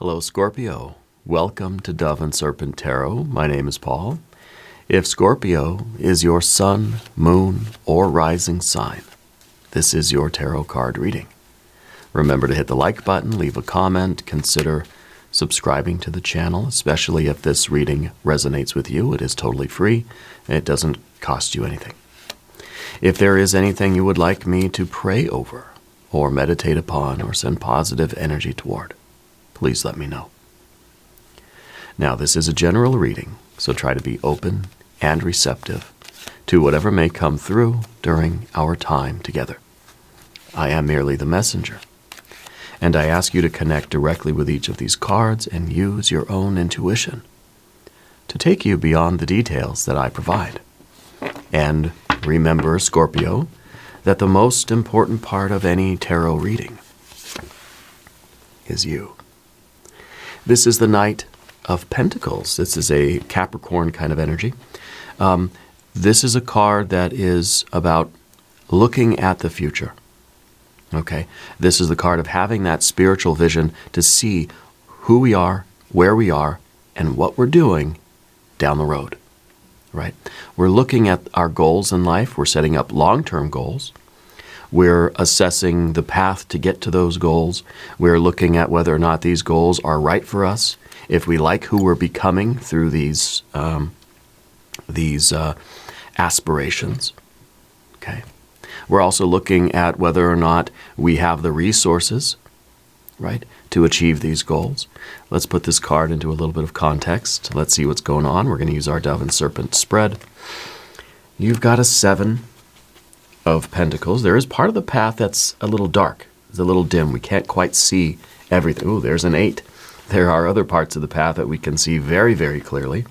Hello, Scorpio. Welcome to Dove and Serpent Tarot. My name is Paul. If Scorpio is your sun, moon, or rising sign, this is your tarot card reading. Remember to hit the like button, leave a comment, consider subscribing to the channel, especially if this reading resonates with you. It is totally free, and it doesn't cost you anything. If there is anything you would like me to pray over, or meditate upon, or send positive energy toward, please let me know. Now, this is a general reading, so try to be open and receptive to whatever may come through during our time together. I am merely the messenger, and I ask you to connect directly with each of these cards and use your own intuition to take you beyond the details that I provide. And remember, Scorpio, that the most important part of any tarot reading is you. This is the Knight of Pentacles. This is a Capricorn kind of energy. This is a card that is about looking at the future. Okay? This is the card of having that spiritual vision to see who we are, where we are, and what we're doing down the road. Right? We're looking at our goals in life. We're setting up long-term goals. We're assessing the path to get to those goals. We're looking at whether or not these goals are right for us, if we like who we're becoming through these aspirations. Okay. We're also looking at whether or not we have the resources, right, to achieve these goals. Let's put this card into a little bit of context. Let's see what's going on. We're going to use our Dove and Serpent spread. You've got a 7 of Pentacles. There is part of the path that's a little dark. It's a little dim. We can't quite see everything. Ooh, there's an 8. There are other parts of the path that we can see very, very clearly.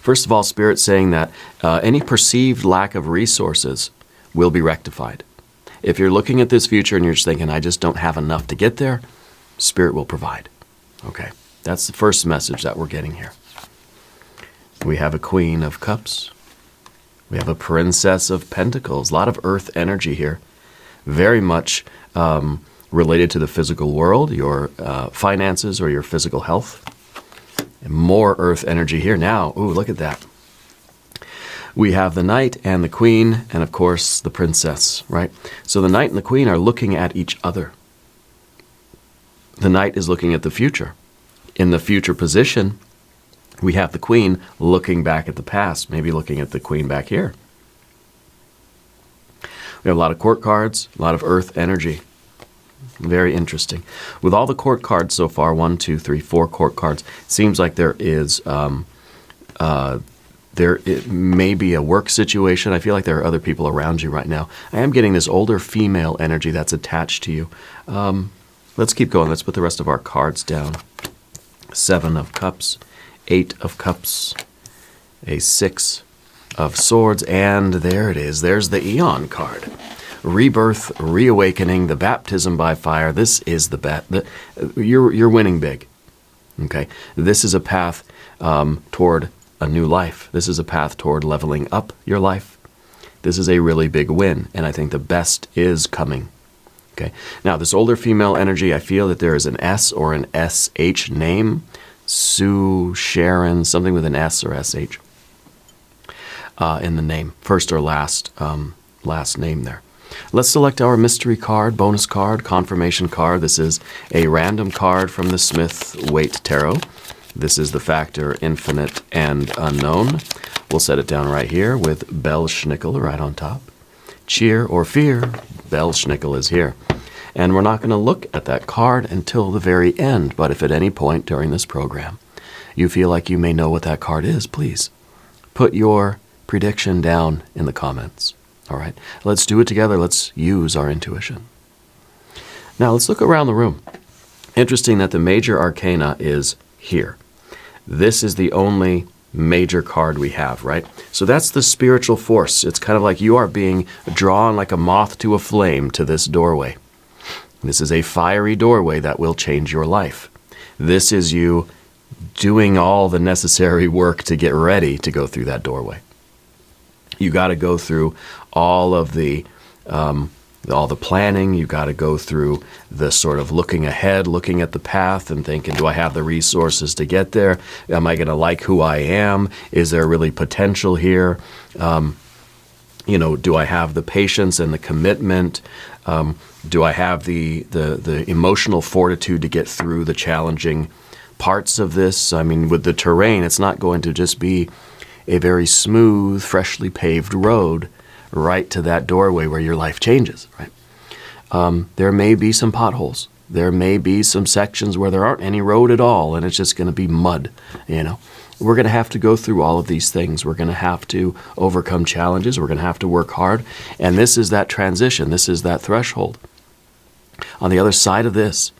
First of all, Spirit's saying that any perceived lack of resources will be rectified. If you're looking at this future and you're just thinking, I just don't have enough to get there, Spirit will provide. Okay, that's the first message that we're getting here. We have a Queen of Cups. We have a Princess of Pentacles. A lot of earth energy here. Very much related to the physical world, your finances or your physical health. And more earth energy here now. Ooh, look at that. We have the Knight and the Queen, and of course the Princess, right? So the Knight and the Queen are looking at each other. The Knight is looking at the future. In the future position, we have the Queen looking back at the past, maybe looking at the Queen back here. We have a lot of court cards, a lot of earth energy. Very interesting. With all the court cards so far, 1, 2, 3, 4 court cards, it seems like there is, it may be a work situation. I feel like there are other people around you right now. I am getting this older female energy that's attached to you. Let's keep going. Let's put the rest of our cards down. 7 of Cups, 8 of Cups, a 6 of Swords, and there it is. There's the Eon card. Rebirth, reawakening, the baptism by fire. This is you're winning big. Okay, this is a path toward a new life. This is a path toward leveling up your life. This is a really big win, and I think the best is coming. Okay, now this older female energy, I feel that there is an S or an SH name. Sue, Sharon, something with an S or SH in the name. First or last name there. Let's select our mystery card, bonus card, confirmation card. This is a random card from the Smith-Waite Tarot. This is the factor infinite and unknown. We'll set it down right here with Bell-Schnickel right on top. Cheer or fear, Bell-Schnickel is here. And we're not going to look at that card until the very end, but if at any point during this program you feel like you may know what that card is, please put your prediction down in the comments. All right, let's do it together. Let's use our intuition. Now let's look around the room. Interesting that the major arcana is here. This is the only major card we have, right? So that's the spiritual force. It's kind of like you are being drawn like a moth to a flame to this doorway. This is a fiery doorway that will change your life. This is you doing all the necessary work to get ready to go through that doorway. You got to go through all of the all the planning. You got to go through the sort of looking ahead, looking at the path and thinking, do I have the resources to get there? Am I going to like who I am? Is there really potential here? Do I have the patience and the commitment? Do I have the emotional fortitude to get through the challenging parts of this? I mean, with the terrain, it's not going to just be a very smooth, freshly paved road right to that doorway where your life changes, right? There may be some potholes. There may be some sections where there aren't any road at all, and it's just going to be mud, We're going to have to go through all of these things. We're going to have to overcome challenges. We're going to have to work hard. And this is that transition. This is that threshold. On the other side of this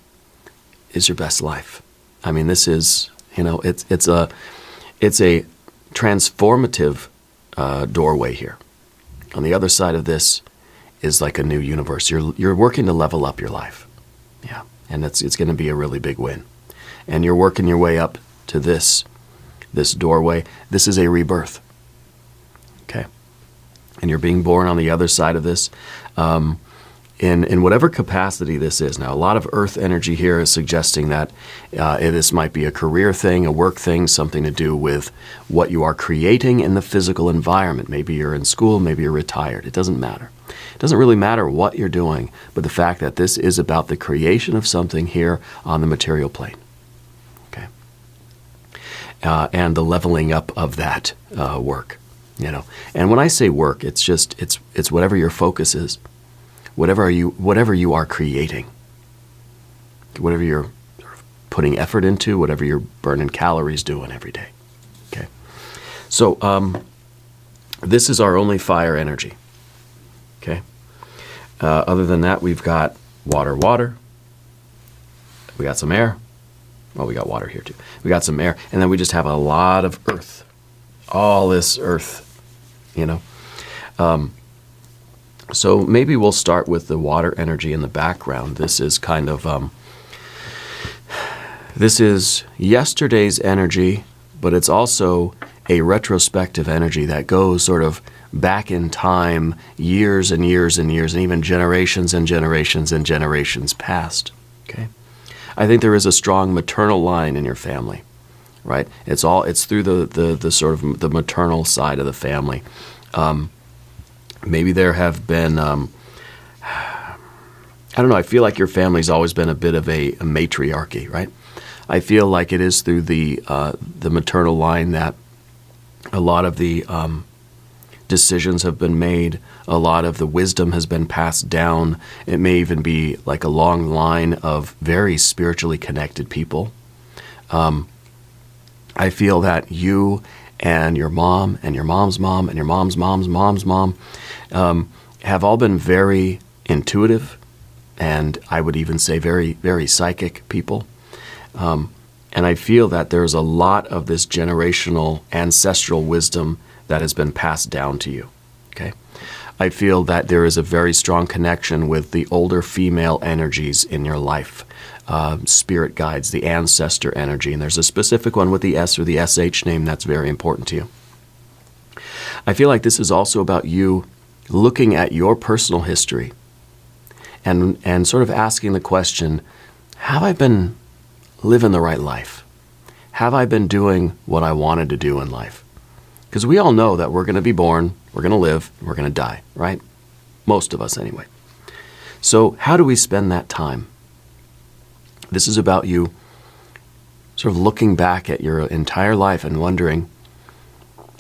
is your best life. I mean, this is, it's a transformative doorway here. On the other side of this is like a new universe. You're working to level up your life. Yeah. And it's going to be a really big win. And you're working your way up to this doorway. This is a rebirth. Okay. And you're being born on the other side of this. In whatever capacity this is. Now, a lot of earth energy here is suggesting that this might be a career thing, a work thing, something to do with what you are creating in the physical environment. Maybe you're in school, maybe you're retired. It doesn't matter. It doesn't really matter what you're doing, but the fact that this is about the creation of something here on the material plane. Okay. And the leveling up of that work, And when I say work, it's whatever your focus is. Whatever you are creating, whatever you're putting effort into, whatever you're burning calories doing every day. Okay, so this is our only fire energy. Okay, other than that, we've got water. We got some air. Well, we got water here too. We got some air, and then we just have a lot of earth. All this earth, So maybe we'll start with the water energy in the background. This is kind of, this is yesterday's energy, but it's also a retrospective energy that goes sort of back in time, years and years and years, and even generations and generations and generations past. Okay, I think there is a strong maternal line in your family, right? It's through the sort of the maternal side of the family. Maybe there have been, I don't know, I feel like your family's always been a bit of a matriarchy, right? I feel like it is through the maternal line that a lot of the decisions have been made, a lot of the wisdom has been passed down. It may even be like a long line of very spiritually connected people. I feel that you and your mom and your mom's mom and your mom's mom's mom's mom have all been very intuitive, and I would even say very, very psychic people. And I feel that there's a lot of this generational ancestral wisdom that has been passed down to you. Okay, I feel that there is a very strong connection with the older female energies in your life. Spirit guides, the ancestor energy, and there's a specific one with the S or the SH name that's very important to you. I feel like this is also about you looking at your personal history and sort of asking the question, have I been living the right life? Have I been doing what I wanted to do in life? Because we all know that we're going to be born, we're going to live, we're going to die, right? Most of us anyway. So how do we spend that time? This is about you sort of looking back at your entire life and wondering,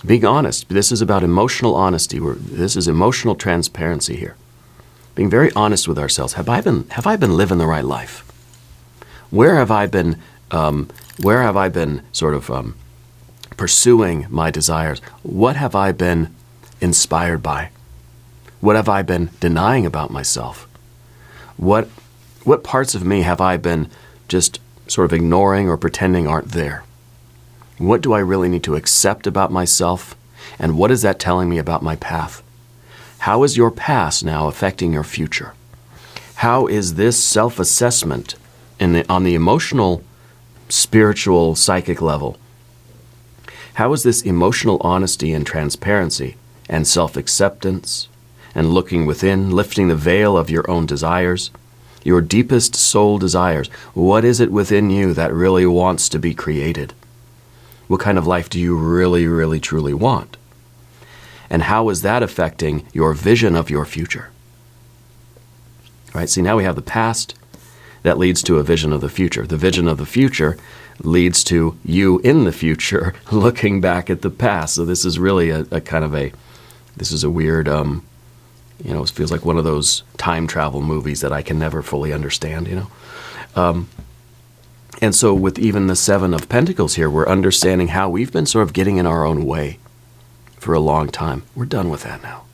being honest. This is about emotional honesty. This is emotional transparency here. Being very honest with ourselves. Have I been living the right life? Where have I been sort of pursuing my desires? What have I been inspired by? What have I been denying about myself? What parts of me have I been just sort of ignoring or pretending aren't there? What do I really need to accept about myself? And what is that telling me about my path? How is your past now affecting your future? How is this self-assessment on the emotional, spiritual, psychic level? How is this emotional honesty and transparency and self-acceptance and looking within, lifting the veil of your own desires, your deepest soul desires. What is it within you that really wants to be created? What kind of life do you really, really, truly want? And how is that affecting your vision of your future? Right? See, now we have the past that leads to a vision of the future. The vision of the future leads to you in the future looking back at the past. So this is really a kind of this is a weird, it feels like one of those time travel movies that I can never fully understand, And so with even the Seven of Pentacles here, we're understanding how we've been sort of getting in our own way for a long time. We're done with that now.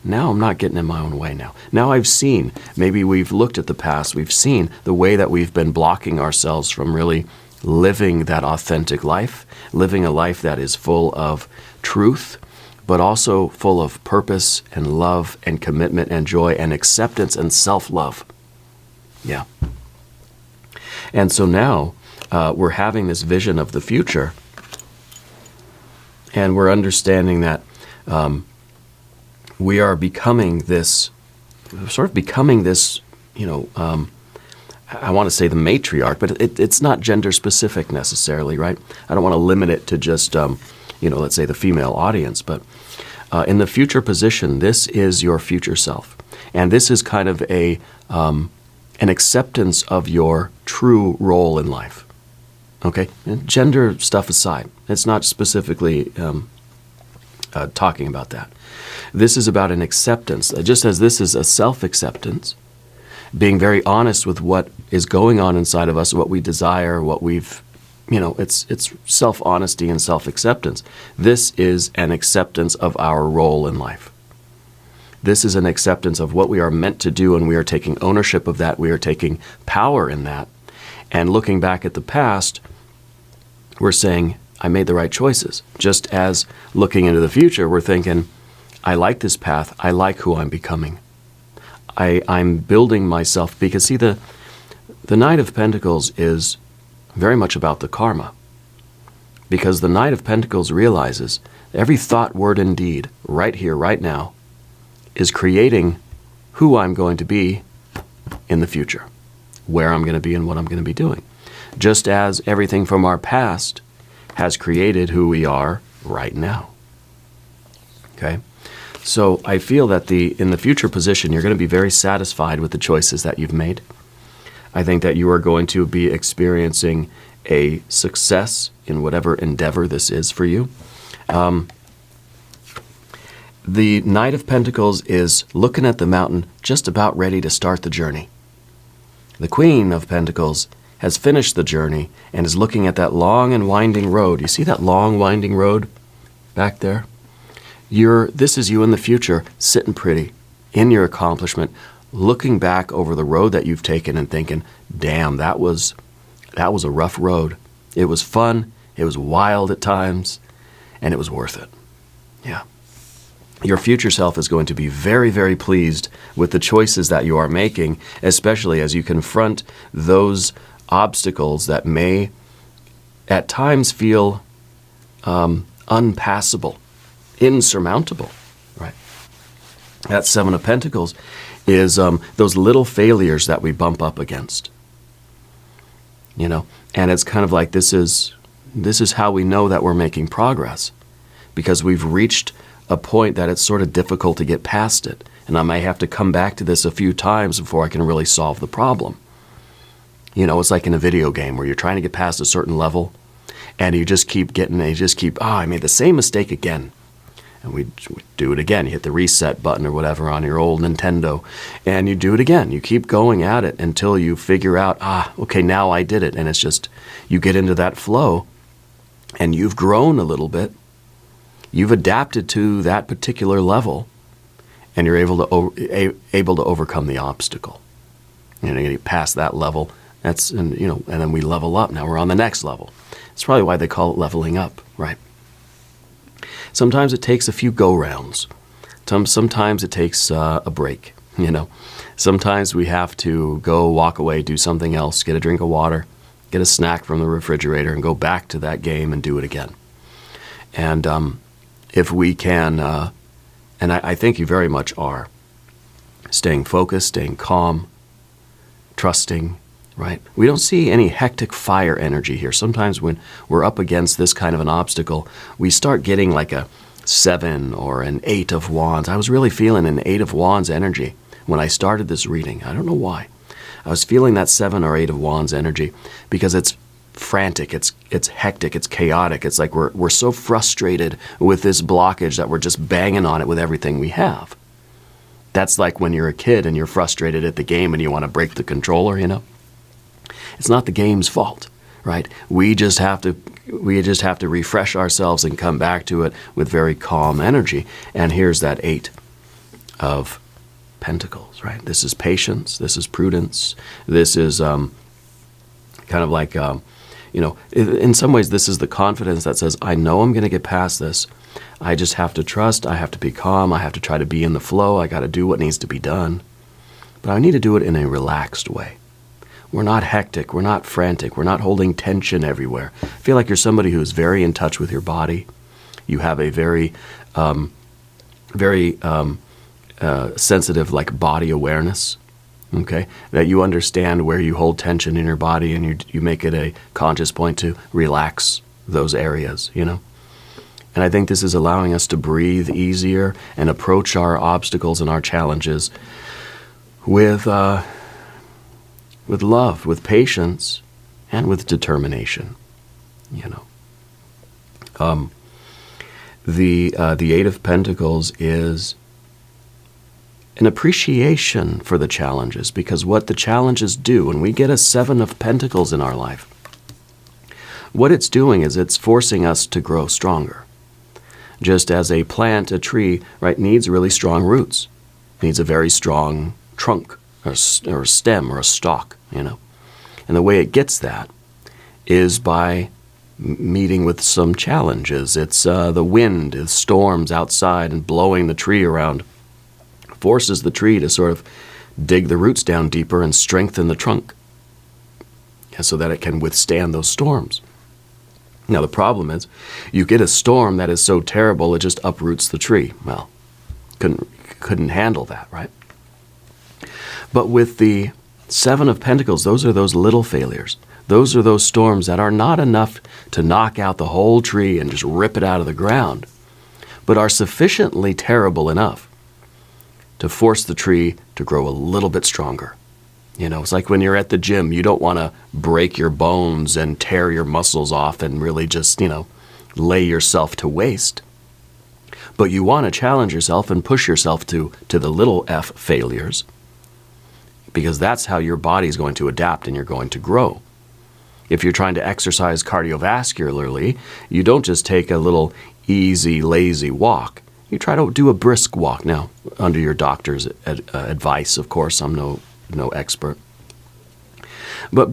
Now I'm not getting in my own way now. Now I've seen, maybe we've looked at the past, we've seen the way that we've been blocking ourselves from really living that authentic life, living a life that is full of truth, but also full of purpose and love and commitment and joy and acceptance and self-love. Yeah. And so now we're having this vision of the future, and we're understanding that we are becoming this, I want to say the matriarch, but it's not gender specific necessarily, right? I don't want to limit it to just, let's say the female audience, but in the future position, this is your future self. And this is kind of an acceptance of your true role in life. Okay? And gender stuff aside, it's not specifically talking about that. This is about an acceptance. Just as this is a self-acceptance, being very honest with what is going on inside of us, what we desire, what we've, it's self-honesty and self-acceptance. This is an acceptance of our role in life. This is an acceptance of what we are meant to do, and we are taking ownership of that. We are taking power in that. And looking back at the past, we're saying, I made the right choices. Just as looking into the future, we're thinking, I like this path. I like who I'm becoming. I'm building myself, because see, the Knight of Pentacles is very much about the karma, because the Knight of Pentacles realizes every thought, word, and deed right here, right now, is creating who I'm going to be in the future, where I'm going to be and what I'm going to be doing. Just as everything from our past has created who we are right now. Okay? So I feel that in the future position, you're going to be very satisfied with the choices that you've made. I think that you are going to be experiencing a success in whatever endeavor this is for you. The Knight of Pentacles is looking at the mountain, just about ready to start the journey. The Queen of Pentacles has finished the journey and is looking at that long and winding road. You see that long winding road back there? This is you in the future, sitting pretty in your accomplishment, looking back over the road that you've taken and thinking, damn, that was a rough road. It was fun, it was wild at times, and it was worth it. Yeah. Your future self is going to be very, very pleased with the choices that you are making, especially as you confront those obstacles that may at times feel unpassable, insurmountable, right? That Seven of Pentacles is those little failures that we bump up against, and it's kind of like this is how we know that we're making progress, because we've reached a point that it's sort of difficult to get past it. And I may have to come back to this a few times before I can really solve the problem. It's like in a video game where you're trying to get past a certain level, and you just keep I made the same mistake again. And we do it again. You hit the reset button or whatever on your old Nintendo, and you do it again. You keep going at it until you figure out, okay, now I did it. And it's just, you get into that flow, and you've grown a little bit. You've adapted to that particular level, and you're able to overcome the obstacle. You get past that level. And then we level up. Now we're on the next level. It's probably why they call it leveling up, right? Sometimes it takes a few go-rounds. Sometimes it takes a break, Sometimes we have to go walk away, do something else, get a drink of water, get a snack from the refrigerator, and go back to that game and do it again. And if we can, and I think you very much are, staying focused, staying calm, trusting, right? We don't see any hectic fire energy here. Sometimes when we're up against this kind of an obstacle, we start getting like a 7 or an 8 of wands. I was really feeling an 8 of wands energy when I started this reading. I don't know why. I was feeling that 7 or 8 of wands energy because it's frantic, it's hectic, it's chaotic. It's like we're so frustrated with this blockage that we're just banging on it with everything we have. That's like when you're a kid and you're frustrated at the game and you want to break the controller, you know? It's not the game's fault, right? We just have to refresh ourselves and come back to it with very calm energy. And here's that 8 of Pentacles, right? This is patience. This is prudence. This is kind of like, in some ways, this is the confidence that says, I know I'm going to get past this. I just have to trust. I have to be calm. I have to try to be in the flow. I got to do what needs to be done. But I need to do it in a relaxed way. We're not hectic. We're not frantic. We're not holding tension everywhere. I feel like you're somebody who's very in touch with your body. You have a very sensitive, like, body awareness, okay? That you understand where you hold tension in your body, and you make it a conscious point to relax those areas, you know? And I think this is allowing us to breathe easier and approach our obstacles and our challenges with love, with patience, and with determination, you know? The 8 of Pentacles is an appreciation for the challenges, because what the challenges do, when we get a 7 of Pentacles in our life, what it's doing is it's forcing us to grow stronger. Just as a plant, a tree, right, needs really strong roots, needs a very strong trunk or a stem or a stalk, you know. And the way it gets that is by meeting with some challenges. It's the wind, the storms outside and blowing the tree around forces the tree to sort of dig the roots down deeper and strengthen the trunk so that it can withstand those storms. Now, the problem is you get a storm that is so terrible it just uproots the tree. Well, couldn't handle that, right? But with the 7 of Pentacles, those are those little failures. Those are those storms that are not enough to knock out the whole tree and just rip it out of the ground, but are sufficiently terrible enough to force the tree to grow a little bit stronger. You know, it's like when you're at the gym, you don't want to break your bones and tear your muscles off and really just, lay yourself to waste. But you want to challenge yourself and push yourself to the little f failures, because that's how your body is going to adapt and you're going to grow. If you're trying to exercise cardiovascularly, you don't just take a little easy, lazy walk. You try to do a brisk walk. Now, under your doctor's advice, of course, I'm no expert. But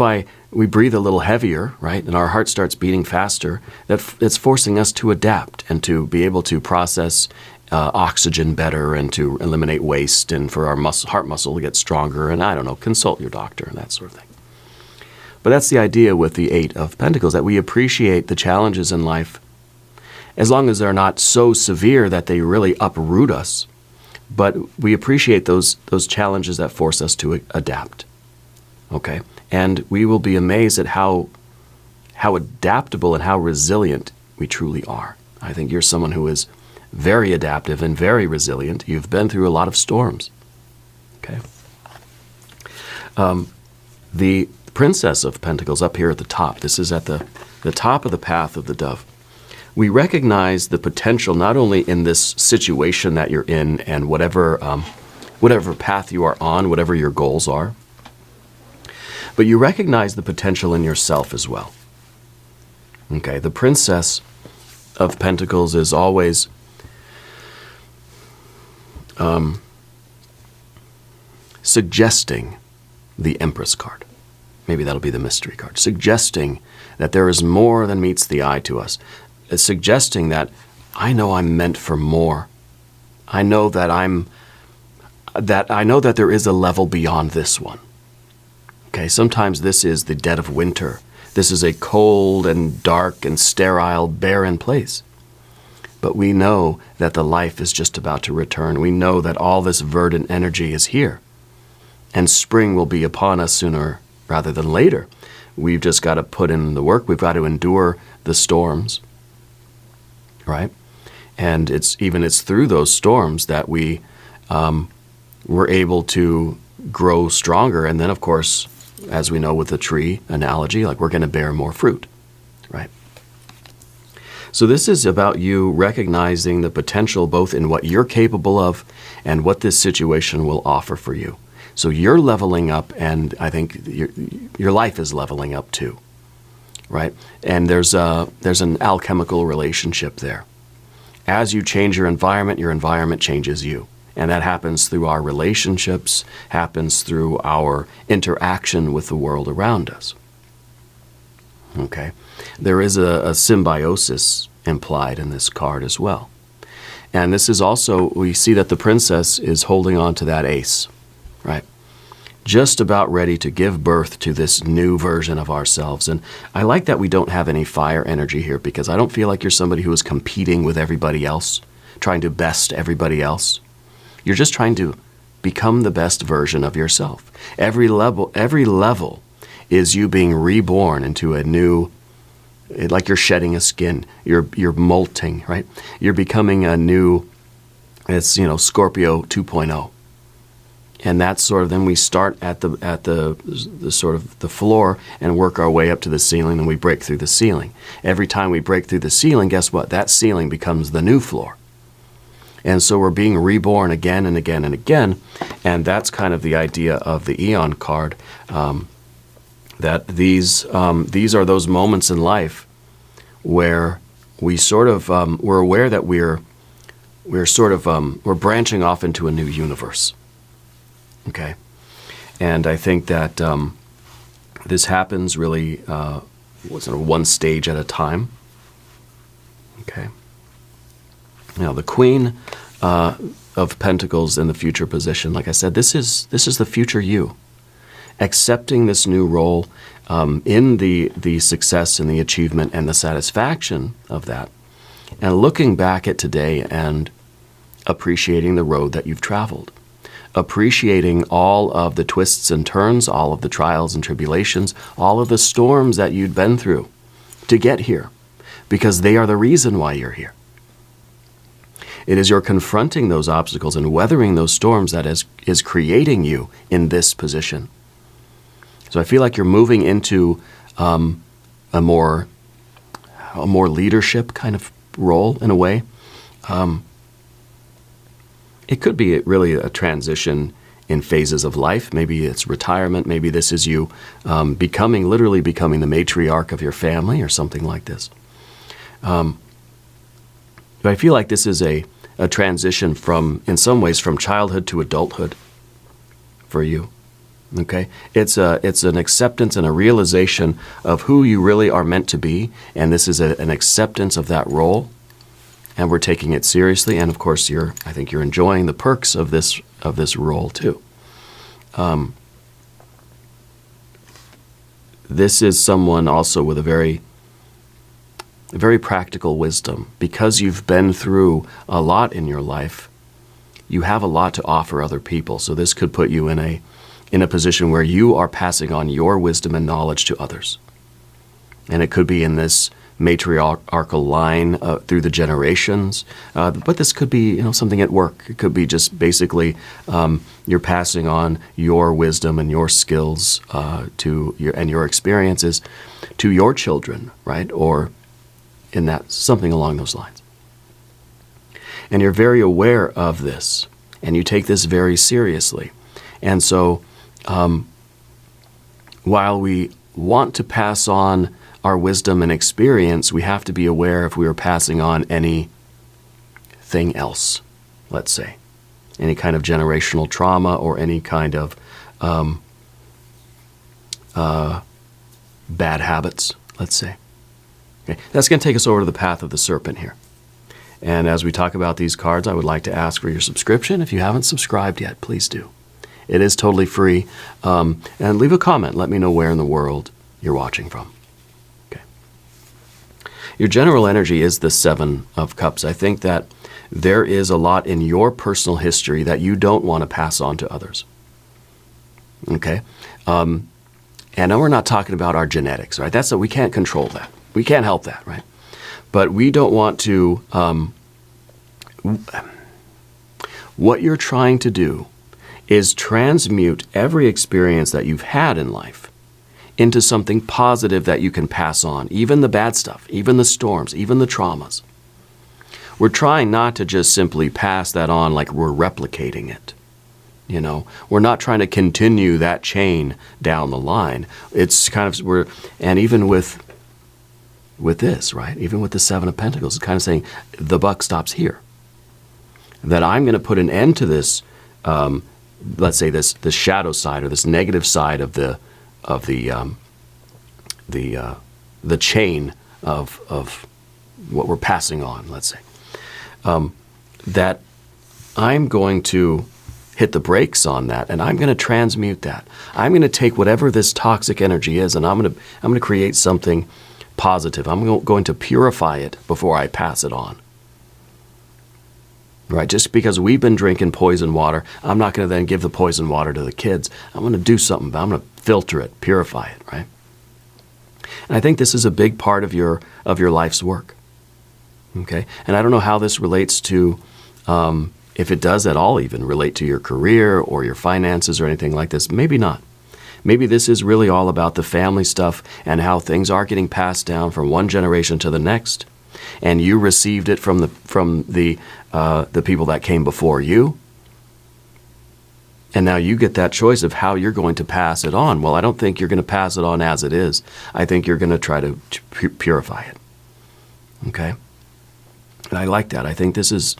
we breathe a little heavier, right, and our heart starts beating faster, it's forcing us to adapt and to be able to process oxygen better and to eliminate waste and for our heart muscle to get stronger. And I don't know, consult your doctor and that sort of thing. But that's the idea with the 8 of Pentacles, that we appreciate the challenges in life as long as they're not so severe that they really uproot us. But we appreciate those challenges that force us to adapt, okay? And we will be amazed at how adaptable and how resilient we truly are. I think you're someone who is very adaptive and very resilient. You've been through a lot of storms, okay? The Princess of Pentacles up here at the top. This is at the top of the path of the dove. We recognize the potential not only in this situation that you're in and whatever path you are on, whatever your goals are, but you recognize the potential in yourself as well. Okay, the Princess of Pentacles is always suggesting the Empress card. Maybe that'll be the mystery card. Suggesting that there is more than meets the eye to us. Suggesting that I know I'm meant for more. I know that there is a level beyond this one. Okay, sometimes this is the dead of winter. This is a cold and dark and sterile, barren place. But we know that the life is just about to return. We know that all this verdant energy is here. And spring will be upon us sooner rather than later. We've just got to put in the work. We've got to endure the storms, right? And it's through those storms that we're able to grow stronger. And then, of course, as we know with the tree analogy, like we're going to bear more fruit, right? So this is about you recognizing the potential both in what you're capable of and what this situation will offer for you. So you're leveling up, and I think your life is leveling up too, right? And there's an alchemical relationship there. As you change your environment changes you. And that happens through our relationships, happens through our interaction with the world around us. Okay? There is a symbiosis implied in this card as well. And this is also, we see that the princess is holding on to that ace, right? Just about ready to give birth to this new version of ourselves. And I like that we don't have any fire energy here, because I don't feel like you're somebody who is competing with everybody else, trying to best everybody else. You're just trying to become the best version of yourself. Every level is you being reborn into a new, like you're shedding a skin. You're molting, right? You're becoming a new, it's, Scorpio 2.0. And that's sort of, then we start at the sort of the floor and work our way up to the ceiling, and we break through the ceiling. Every time we break through the ceiling, guess what? That ceiling becomes the new floor. And so we're being reborn again and again and again. And that's kind of the idea of the Eon card, that these are those moments in life where we sort of, we're aware that we're branching off into a new universe. Okay? And I think that this happens really one stage at a time. Okay? Now, the Queen of Pentacles in the future position, like I said, this is the future you. Accepting this new role in the success and the achievement and the satisfaction of that, and looking back at today and appreciating the road that you've traveled. Appreciating all of the twists and turns, all of the trials and tribulations, all of the storms that you'd been through to get here, because they are the reason why you're here. It is your confronting those obstacles and weathering those storms that is creating you in this position. So I feel like you're moving into a more leadership kind of role in a way. It could be really a transition in phases of life. Maybe it's retirement. Maybe this is you literally becoming the matriarch of your family or something like this. But I feel like this is a transition in some ways, from childhood to adulthood for you. Okay? It's an acceptance and a realization of who you really are meant to be, and this is an acceptance of that role, and we're taking it seriously. And of course, I think you're enjoying the perks of this role too. This is someone also with a very practical wisdom. Because you've been through a lot in your life, you have a lot to offer other people. So this could put you in a position where you are passing on your wisdom and knowledge to others. And it could be in this matriarchal line through the generations, but this could be something at work. It could be just basically you're passing on your wisdom and your skills and your experiences to your children, right? Or in that, something along those lines. And you're very aware of this, and you take this very seriously. And so, while we want to pass on our wisdom and experience, we have to be aware if we are passing on anything else, let's say. Any kind of generational trauma or any kind of bad habits, let's say. Okay. That's going to take us over to the path of the serpent here. And as we talk about these cards, I would like to ask for your subscription. If you haven't subscribed yet, please do. It is totally free. And leave a comment. Let me know where in the world you're watching from. Okay. Your general energy is the Seven of Cups. I think that there is a lot in your personal history that you don't want to pass on to others. Okay? And we're not talking about our genetics, right? We can't control that. We can't help that, right? But we don't want to, what you're trying to do is transmute every experience that you've had in life into something positive that you can pass on, even the bad stuff, even the storms, even the traumas. We're trying not to just simply pass that on like we're replicating it. You know, we're not trying to continue that chain down the line. It's kind of, and even with this, right? Even with the Seven of Pentacles, it's kind of saying the buck stops here. That I'm going to put an end to this, let's say this shadow side or this negative side of the chain of what we're passing on, let's say. That I'm going to hit the brakes on that, and I'm going to transmute that. I'm going to take whatever this toxic energy is, and I'm going to create something positive. I'm going to purify it before I pass it on. Right? Just because we've been drinking poison water, I'm not going to then give the poison water to the kids. I'm going to do something. I'm going to filter it, purify it, right? And I think this is a big part of your life's work. Okay? And I don't know how this relates to, if it does at all even relate to your career or your finances or anything like this. Maybe not. Maybe this is really all about the family stuff and how things are getting passed down from one generation to the next. And you received it from the people that came before you. And now you get that choice of how you're going to pass it on. Well, I don't think you're going to pass it on as it is. I think you're going to try to purify it. Okay? And I like that. I think this is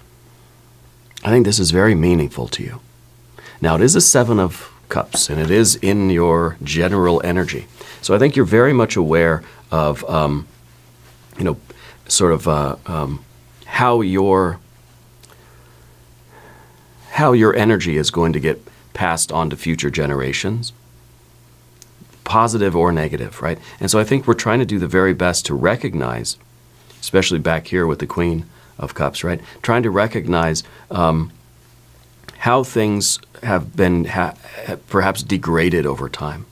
very meaningful to you. Now, it is a Seven of Cups, and it is in your general energy. So I think you're very much aware of, how your energy is going to get passed on to future generations, positive or negative, right? And so I think we're trying to do the very best to recognize, especially back here with the Queen of Cups, right? Trying to recognize how things have been perhaps degraded over time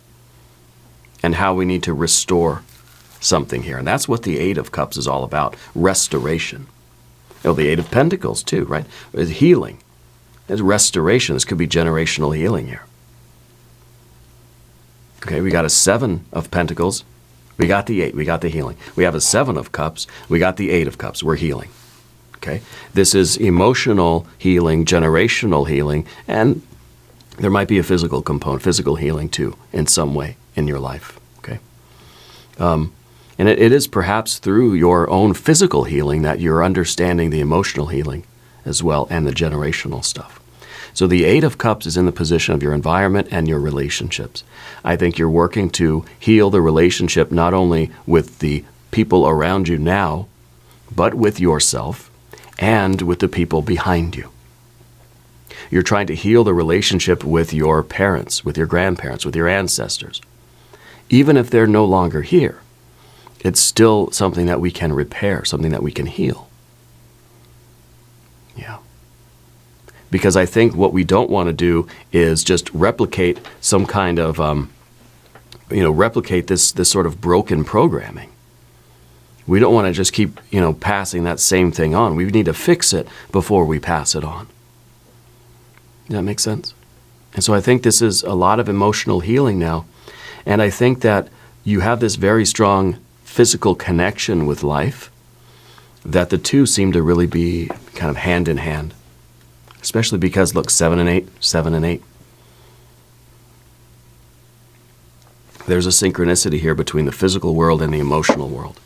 and how we need to restore something here. And that's what the Eight of Cups is all about, restoration. The Eight of Pentacles too, right? It's healing. It's restoration. This could be generational healing here. Okay, we got a Seven of Pentacles. We got the Eight. We got the healing. We have a Seven of Cups. We got the Eight of Cups. We're healing. Okay, this is emotional healing, generational healing, and there might be a physical component, physical healing too, in some way in your life. Okay, and it is perhaps through your own physical healing that you're understanding the emotional healing as well and the generational stuff. So the Eight of Cups is in the position of your environment and your relationships. I think you're working to heal the relationship not only with the people around you now, but with yourself and with the people behind you. You're trying to heal the relationship with your parents, with your grandparents, with your ancestors. Even if they're no longer here, it's still something that we can repair, something that we can heal. Yeah. Because I think what we don't want to do is just replicate some kind of, replicate this sort of broken programming. We don't want to just keep, passing that same thing on. We need to fix it before we pass it on. Does that make sense? And so I think this is a lot of emotional healing now. And I think that you have this very strong physical connection with life, that the two seem to really be kind of hand in hand. Especially because, look, 7 and 8, 7 and 8. There's a synchronicity here between the physical world and the emotional world.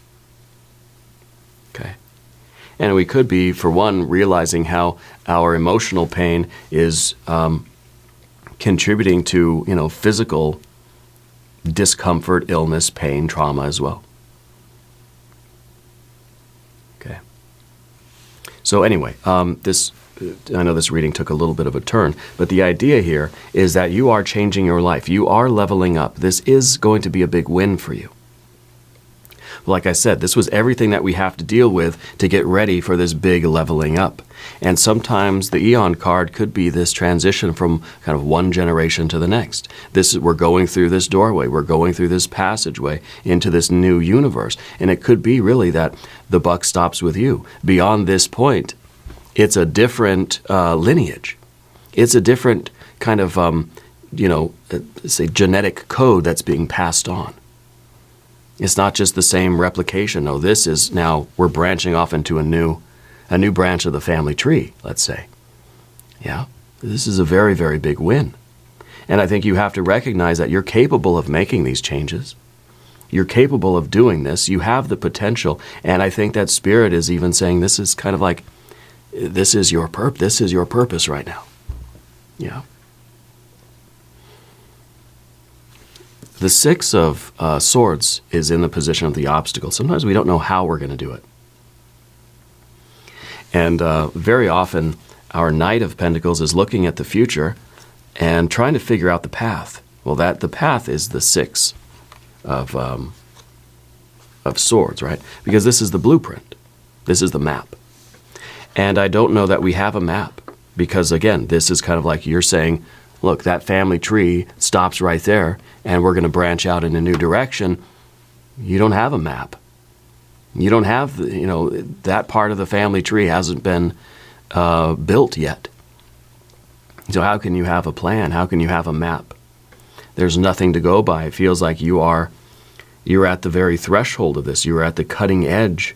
Okay. And we could be, for one, realizing how our emotional pain is contributing to, physical discomfort, illness, pain, trauma as well. Okay. So anyway, I know this reading took a little bit of a turn, but the idea here is that you are changing your life. You are leveling up. This is going to be a big win for you. Like I said, this was everything that we have to deal with to get ready for this big leveling up. And sometimes the Eon card could be this transition from kind of one generation to the next. We're going through this doorway, we're going through this passageway into this new universe. And it could be really that the buck stops with you. Beyond this point, it's a different lineage. It's a different kind of, say, genetic code that's being passed on. It's not just the same replication. No, this is now, we're branching off into a new branch of the family tree, let's say. Yeah, this is a very, very big win. And I think you have to recognize that you're capable of making these changes. You're capable of doing this. You have the potential. And I think that Spirit is even saying this is kind of like, this is your purpose right now. Yeah. The Six of Swords is in the position of the obstacle. Sometimes we don't know how we're going to do it. And very often, our Knight of Pentacles is looking at the future and trying to figure out the path. Well, the path is the Six of Swords, right? Because this is the blueprint. This is the map. And I don't know that we have a map. Because, again, this is kind of like you're saying, look, that family tree stops right there, and we're going to branch out in a new direction. You don't have a map. You don't have, that part of the family tree hasn't been built yet. So how can you have a plan? How can you have a map? There's nothing to go by. It feels like you're at the very threshold of this. You're at the cutting edge.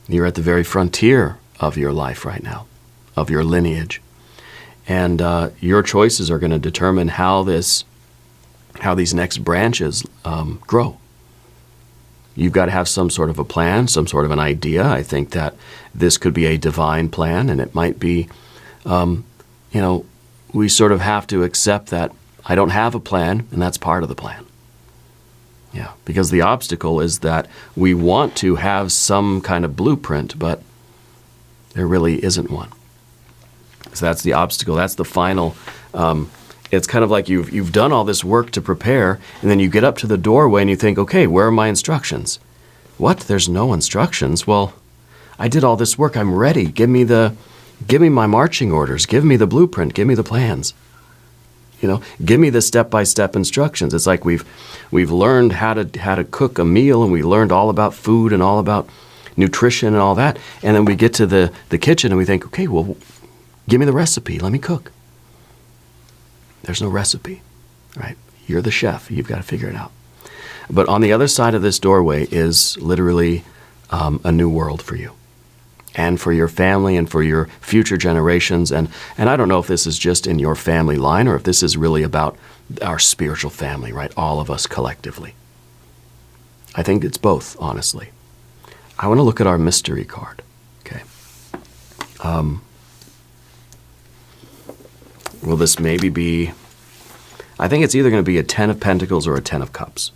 You're at the very frontier of your life right now, of your lineage. And your choices are going to determine how these next branches grow. You've got to have some sort of a plan, some sort of an idea. I think that this could be a divine plan, and it might be, we sort of have to accept that I don't have a plan, and that's part of the plan. Yeah, because the obstacle is that we want to have some kind of blueprint, but there really isn't one. So that's the obstacle. That's the final. It's kind of like you've done all this work to prepare, and then you get up to the doorway and you think, okay, where are my instructions? What? There's no instructions? Well, I did all this work. I'm ready. Give me my marching orders. Give me the blueprint. Give me the plans. Give me the step-by-step instructions. It's like we've learned how to cook a meal, and we learned all about food and all about nutrition and all that. And then we get to the kitchen and we think, okay, well, give me the recipe. Let me cook. There's no recipe, right? You're the chef. You've got to figure it out. But on the other side of this doorway is literally a new world for you and for your family and for your future generations. And I don't know if this is just in your family line or if this is really about our spiritual family, right? All of us collectively. I think it's both, honestly. I want to look at our mystery card, okay? Will this maybe be, I think it's either going to be a 10 of Pentacles or a 10 of Cups.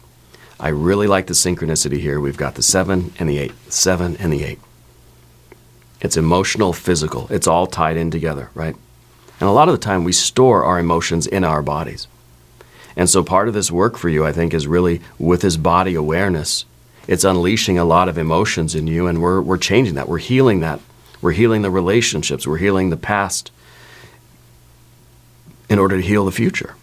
I really like the synchronicity here. We've got the 7 and the 8, 7 and the 8. It's emotional, physical. It's all tied in together, right? And a lot of the time we store our emotions in our bodies. And so part of this work for you, I think, is really with this body awareness. It's unleashing a lot of emotions in you, and we're changing that. We're healing that. We're healing the relationships. We're healing the past in order to heal the future.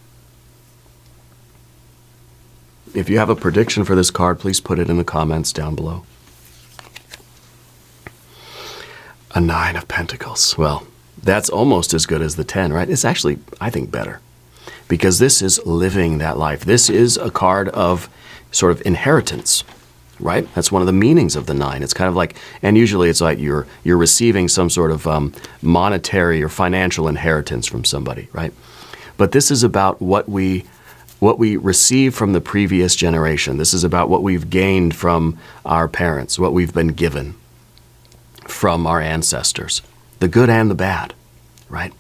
If you have a prediction for this card, please put it in the comments down below. A 9 of Pentacles. Well, that's almost as good as the 10, right? It's actually, I think, better. Because this is living that life. This is a card of sort of inheritance, right? That's one of the meanings of the 9. It's kind of like, and usually it's like you're receiving some sort of monetary or financial inheritance from somebody, right? But this is about what we receive from the previous generation. This is about what we've gained from our parents, what we've been given from our ancestors, the good and the bad, right?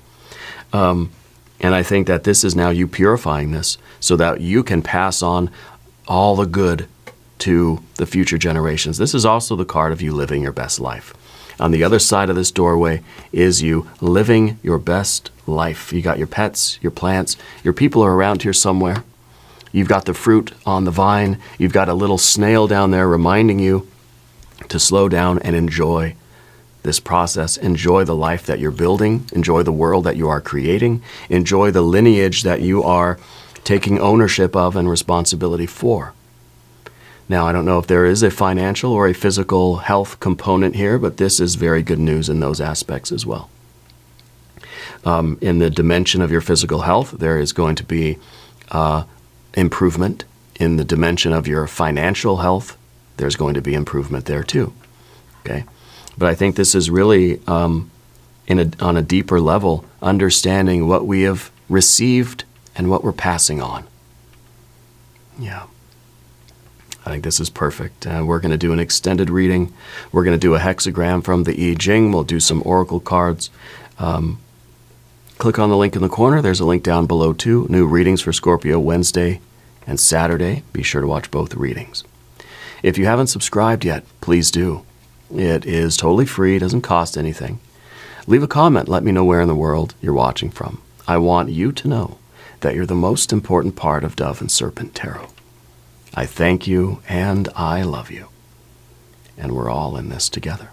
And I think that this is now you purifying this so that you can pass on all the good to the future generations. This is also the card of you living your best life. On the other side of this doorway is you living your best life. You got your pets, your plants, your people are around here somewhere. You've got the fruit on the vine. You've got a little snail down there reminding you to slow down and enjoy this process. Enjoy the life that you're building. Enjoy the world that you are creating. Enjoy the lineage that you are taking ownership of and responsibility for. Now, I don't know if there is a financial or a physical health component here, but this is very good news in those aspects as well. In the dimension of your physical health, there is going to be improvement. In the dimension of your financial health, there's going to be improvement there too. Okay, but I think this is really on a deeper level, understanding what we have received and what we're passing on. Yeah. I think this is perfect. We're going to do an extended reading. We're going to do a hexagram from the I Ching. We'll do some oracle cards. Click on the link in the corner. There's a link down below too. New readings for Scorpio Wednesday and Saturday. Be sure to watch both readings. If you haven't subscribed yet, please do. It is totally free. It doesn't cost anything. Leave a comment. Let me know where in the world you're watching from. I want you to know that you're the most important part of Dove and Serpent Tarot. I thank you and I love you. And we're all in this together.